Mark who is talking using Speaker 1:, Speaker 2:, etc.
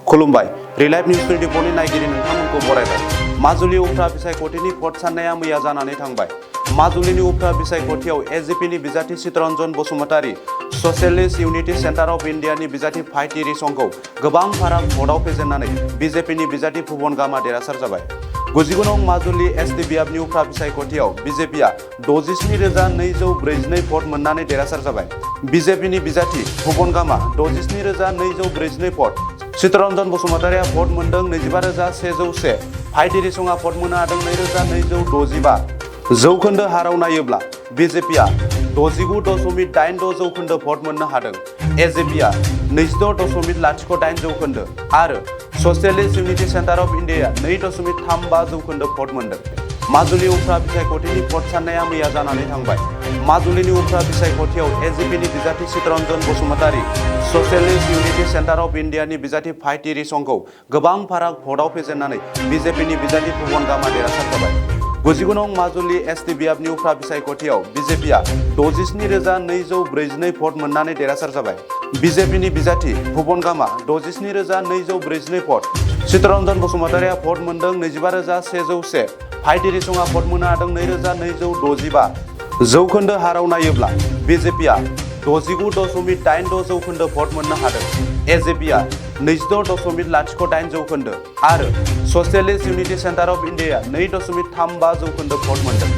Speaker 1: खुलुमबाय रिलाइभ निउस 24 नि नायगिरि नोंथांमोनखौ बरायबाय। माजुलि उफ्रा बिसायख'थिनि भट साननाया मैया जानानै थांबाय। माजुलिनि उफ्रा बिसायख'थियाव एजिपिनि बिजाथि Chittaranjan Basumatary, socialist unity centre of इन्डियानि बिजाथि फाइटिरि संखौ गोबां फाराग भटआव फेजेननानै बिजेपिनि बिजाथि भुबन गामा देरहासार जाबाय। 99 नं माजुलि एसडिबिएफनि उफ्रा बिसायख'थियाव बिजेपिआ 67,242 भट मोननानै देरहासार जाबाय। बिजेपिनि बिजाथि भुबन गामा 67,242 भट, चित्तरन्जन बसुमतारीआ भट मोनदों 25,101, फाइटिरि संआ भट मोननो हादों 2,265। जौखोन्दो हाराव नायोब्ला बिजेपिआ 69.86 जौखोन्दो भट मोननो हादों, एजिपिआ 26.08 जौखोन्दो आरो ससियलिस्ट इउनिटि सेन्टार अफ इन्डियाआ 2.35 जौखोन्दो भट मोनदों। माजुलि उफ्रा बिसायख'थिनि भट साननाया मैया जानानै थांबाय। माजुलिनि उफ्रा बिसायख'थियाव एजिपिनि बिजाथि Chittaranjan Basumatary, socialist unity centre of इन्डियानि बिजाथि फाइटिरि संखौ गोबां फाराग भटआव फेजेननानै बिजेपिनि बिजाथि भुबन गामा देरहासार जाबाय। 99 नं माजुलि एसडिबिएफनि उफ्रा बिसायख'थियाव बिजेपिआ 67,242 भट मोननानै देरहासार जाबाय। बिजेपिनि बिजाथि भुबन गामा 67,242 भट, चित्तरन्जन बसुमतारीआ भट मोनदों 25,101, फाइटिरि संआ भट मोननो हादों 2,265। जौखोन्दो हाराव नायोब्ला बिजेपिआ 69.86 जौखोन्दो भट मोननो हादों, एजिपिआ 26.08 जौखोन्दो आरो ससियलिस्ट इउनिटि सेन्टार अफ इन्डियाआ 2.35 जौखोन्दो भट मोनदों।